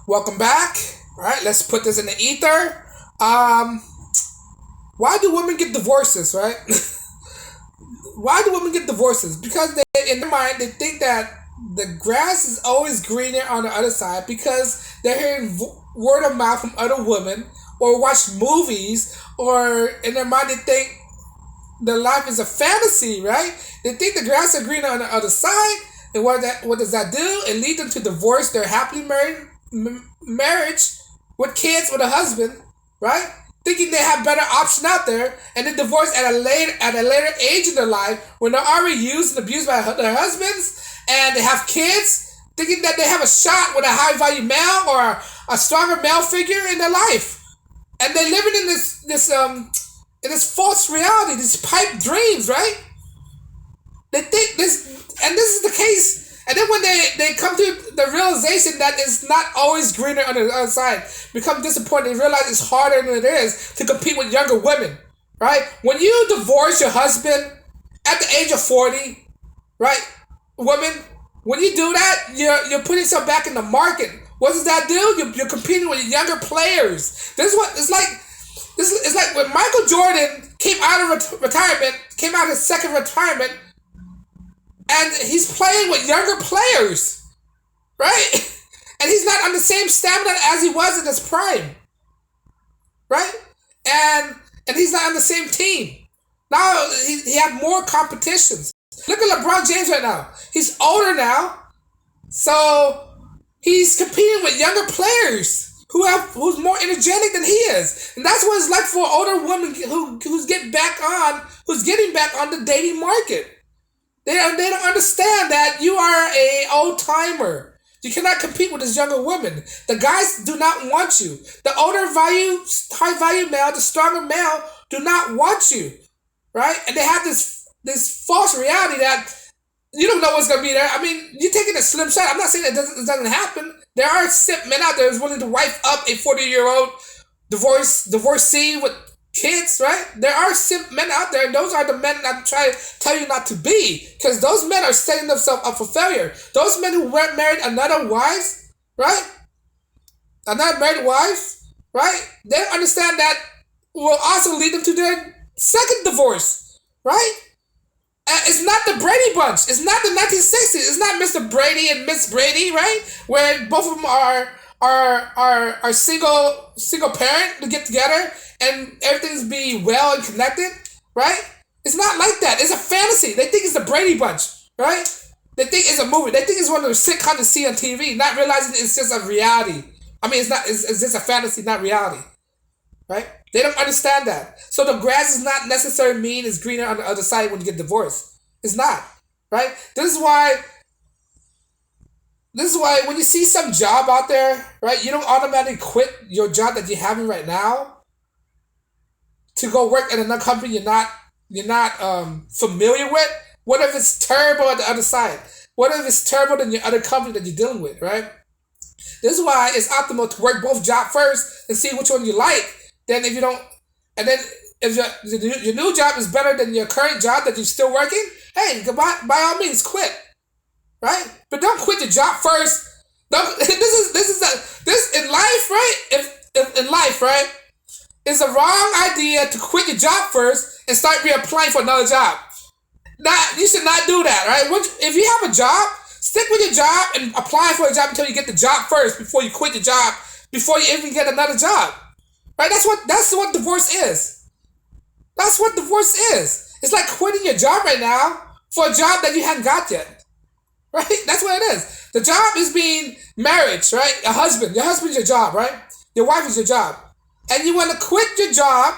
Welcome back. All right, let's put this in the ether. Um, why do women get divorces, right? Why do women get divorces? Because in their mind, they think that the grass is always greener on the other side because they're hearing word of mouth from other women or watch movies, or in their mind, they think the life is a fantasy, right? They think the grass is greener on the other side, and what does that do? It leads them to divorce their happily marriage with kids with a husband, right? Thinking they have better option out there, and then divorce at a later age in their life when they're already used and abused by their husbands, and they have kids, thinking that they have a shot with a high value male or a stronger male figure in their life, and they're living in this false reality, these pipe dreams, right? They think this, and this is the case. And then when they come to the realization that it's not always greener on the other side, become disappointed and realize it's harder than it is to compete with younger women, right? When you divorce your husband at the age of 40, right, women, when you do that, you're putting yourself back in the market. What does that do? You're competing with younger players. This is what it's like. It's like when Michael Jordan came out of retirement, came out of his second retirement, and he's playing with younger players, right? And he's not on the same stamina as he was in his prime, right? And he's not on the same team. Now he have more competitions. Look at LeBron James right now. He's older now, so he's competing with younger players who's more energetic than he is, and that's what it's like for an older woman who's getting back on the dating market. They don't understand that you are a old timer. You cannot compete with this younger woman. The guys do not want you. The high value male, the stronger male, do not want you, right? And they have this false reality that you don't know what's gonna be there. I mean, you're taking a slim shot. I'm not saying it doesn't happen. There are simp men out there who's willing to wife up a 40-year-old divorcee with kids, right? There are simp men out there, and those are the men I'm trying to tell you not to be, because those men are setting themselves up for failure. Those men who weren't married another wife, right? Another married wife, right? They understand that will also lead them to their second divorce, right? And it's not the Brady Bunch. It's not the 1960s. It's not Mr. Brady and Miss Brady, right? Where both of them are single parent to get together and everything's be well and connected, right? It's not like that. It's a fantasy. They think it's the Brady Bunch, right? They think it's a movie. They think it's one of the sitcoms to see on TV, not realizing it's just a reality. I mean, it's not. It's just a fantasy, not reality, right? They don't understand that. So the grass is not necessarily mean it's greener on the other side when you get divorced. It's not, right? This is why when you see some job out there, right, you don't automatically quit your job that you're having right now to go work at another company you're not familiar with. What if it's terrible at the other side? What if it's terrible than your other company that you're dealing with, right? This is why it's optimal to work both jobs first and see which one you like. Then if you don't, and then if your new job is better than your current job that you're still working, hey, by all means quit, right? But don't quit your job first. Don't, this in life, right? If in life, right, it's a wrong idea to quit your job first and start reapplying for another job. You should not do that, right? If you have a job, stick with your job and apply for a job until you get the job first before you quit your job, before you even get another job. Right? That's what divorce is. That's what divorce is. It's like quitting your job right now for a job that you haven't got yet. Right? That's what it is. The job is being marriage, right? A husband. Your husband's your job, right? Your wife is your job. And you want to quit your job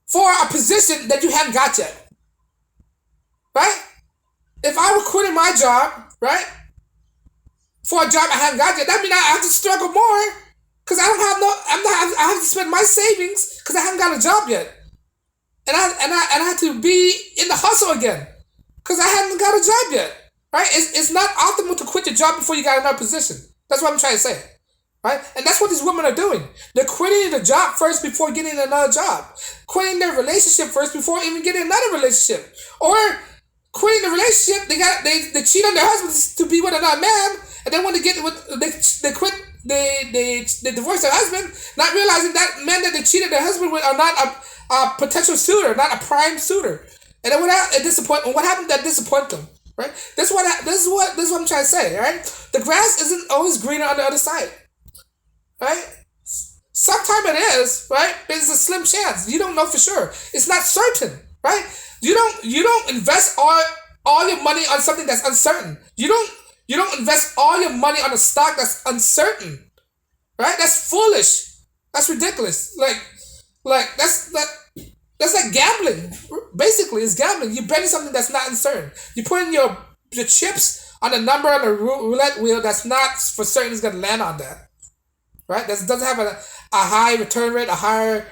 for a position that you haven't got yet. Right? If I were quitting my job, right, for a job I haven't got yet, that means I have to struggle more. Because I have to spend my savings because I haven't got a job yet. And I have to be in the hustle again because I haven't got a job yet. Right? It's not optimal to quit your job before you got another position. That's what I'm trying to say. Right? And that's what these women are doing. They're quitting the job first before getting another job. Quitting their relationship first before even getting another relationship. Or quitting the relationship, they cheat on their husbands to be with another man, and then when they quit they divorce their husband, not realizing that men that they cheated their husband with are not a potential suitor, not a prime suitor. And then what happened that disappoint them, right? This is what I'm trying to say, right? The grass isn't always greener on the other side, right? Sometimes it is, right? But it's a slim chance. You don't know for sure. It's not certain, right? You don't invest all your money on something that's uncertain. You don't invest all your money on a stock that's uncertain, right? That's foolish. That's ridiculous. That's like gambling. Basically, it's gambling. You're betting something that's not uncertain. You're putting your chips on a number on a roulette wheel that's not for certain is going to land on that, right? That doesn't have a high return rate, a higher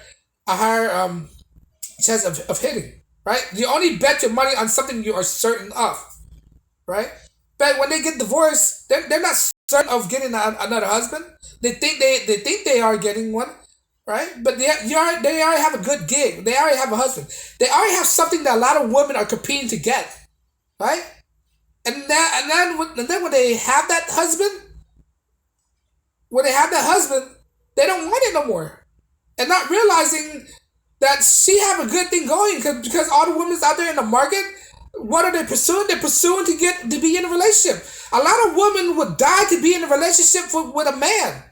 chance of hitting, right? You only bet your money on something you are certain of, right? But when they get divorced, they're not certain of getting another husband. They think they are getting one, right? But they already have a good gig. They already have a husband. They already have something that a lot of women are competing to get, right? And then when they have that husband, they don't want it no more, and not realizing that she have a good thing going because all the women out there in the market, what are they pursuing? They're pursuing to be in a relationship. A lot of women would die to be in a relationship with a man,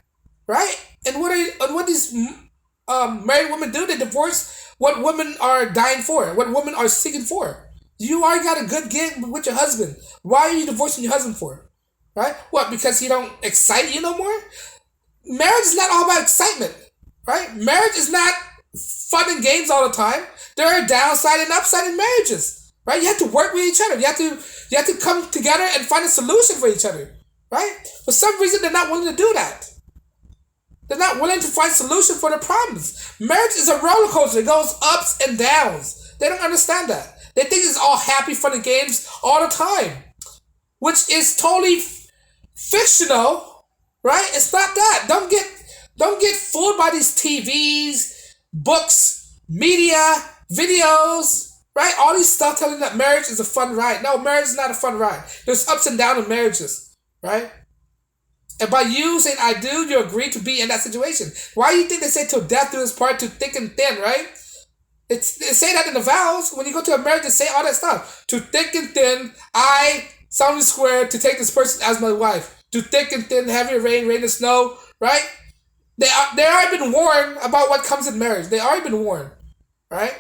right? And what these married women do, they divorce what women are dying for, what women are seeking for. You already got a good gig with your husband. Why are you divorcing your husband for? Right? What? Because he don't excite you no more? Marriage is not all about excitement, right? Marriage is not fun and games all the time. There are downside and upside in marriages, right? You have to work with each other. You have to come together and find a solution for each other, right? For some reason, they're not willing to do that. They're not willing to find solution for their problems. Marriage is a roller coaster. It goes ups and downs. They don't understand that. They think it's all happy, fun and games all the time, which is totally fictional, right? It's not that. Don't get fooled by these TVs, books, media, videos, right? All these stuff telling you that marriage is a fun ride. No, marriage is not a fun ride. There's ups and downs in marriages, right? And by you saying I do, you agree to be in that situation. Why do you think they say till death do us part, to thick and thin, right? They say that in the vows. When you go to a marriage, they say all that stuff. To thick and thin, I solemnly swear to take this person as my wife. To thick and thin, heavy rain, rain and snow, right? They already been warned about what comes in marriage. They already been warned, right?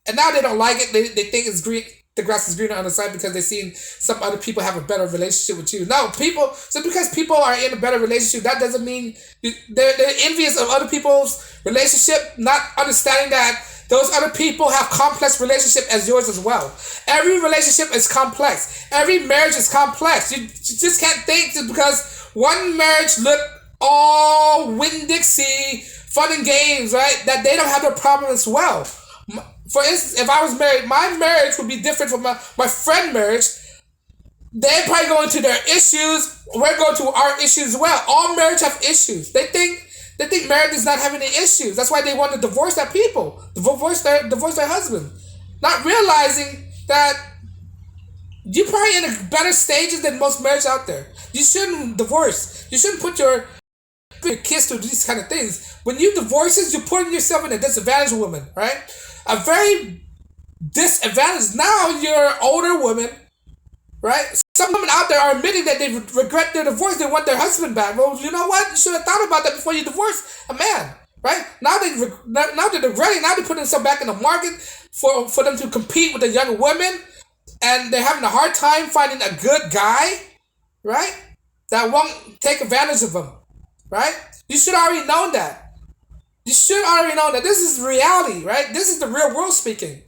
And now they don't like it. They think it's green. The grass is greener on the side because they've seen some other people have a better relationship with you. No, because people are in a better relationship, that doesn't mean they're envious of other people's relationship, not understanding that those other people have complex relationship as yours as well. Every relationship is complex. Every marriage is complex. You just can't think just because one marriage look all Winn-Dixie, fun and games, right? That they don't have their problem as well. For instance, if I was married, my marriage would be different from my friend marriage. They probably go into their issues. We're going to our issues as well. All marriage have issues. They think marriage does not have any issues. That's why they want to divorce their people, divorce their husband, not realizing that you're probably in a better stages than most marriages out there. You shouldn't divorce. You shouldn't put your kids through these kind of things. When you divorce, you're putting yourself in a disadvantaged woman, right? A very disadvantaged. Now you're an older woman, right? Some women out there are admitting that they regret their divorce. They want their husband back. Well, you know what? You should have thought about that before you divorce a man, right? Now they're regretting. Now they're putting themselves back in the market for them to compete with the younger women, and they're having a hard time finding a good guy, right? That won't take advantage of them, right? You should already know that. You should already know that this is reality, right? This is the real world speaking,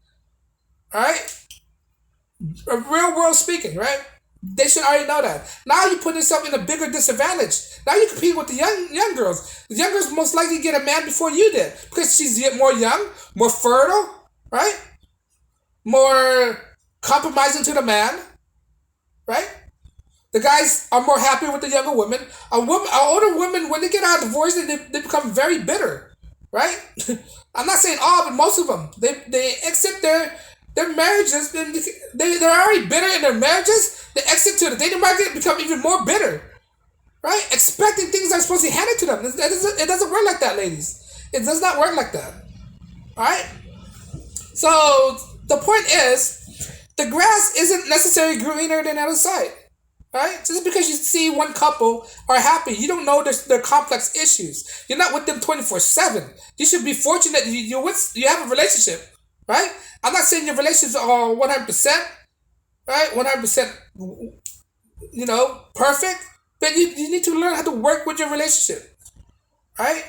all right? A real world speaking, right? They should already know that. Now you put yourself in a bigger disadvantage. Now you compete with the young girls. The young girls most likely get a man before you did because she's more young, more fertile, right? More compromising to the man, right? The guys are more happy with the younger women. Older women, when they get out of divorce, they become very bitter. Right? I'm not saying all, but most of them. They exit their marriages. They're already bitter in their marriages. They exit to the dating market and become even more bitter. right? Expecting things are supposed to be handed to them. It doesn't work like that, ladies. It does not work like that. All right. So the point is, the grass isn't necessarily greener than the other side. Right? Just because you see one couple are happy, you don't know their complex issues. You're not with them 24/7. You should be fortunate you have a relationship, right? I'm not saying your relationships are 100%, right? 100%, perfect, but you need to learn how to work with your relationship, right?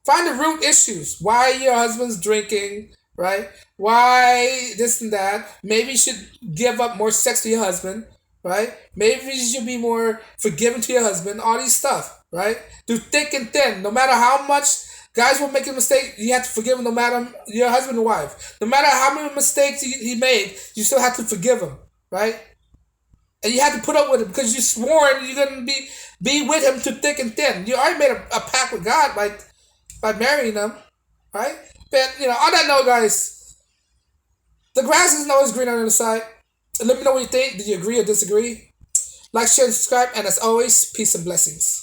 Find the root issues. Why your husband's drinking, right? Why this and that. Maybe you should give up more sex to your husband, right? Maybe you should be more forgiving to your husband. All these stuff, right? Through thick and thin. No matter how much guys will make a mistake, you have to forgive him no matter your husband or wife. No matter how many mistakes he made, you still have to forgive him, right? And you have to put up with him because you swore you're gonna be with him through thick and thin. You already made a pact with God by marrying them, right? But on that note, guys, the grass isn't always green on the other side. Let me know what you think. Do you agree or disagree? Like, share, and subscribe, and as always, peace and blessings.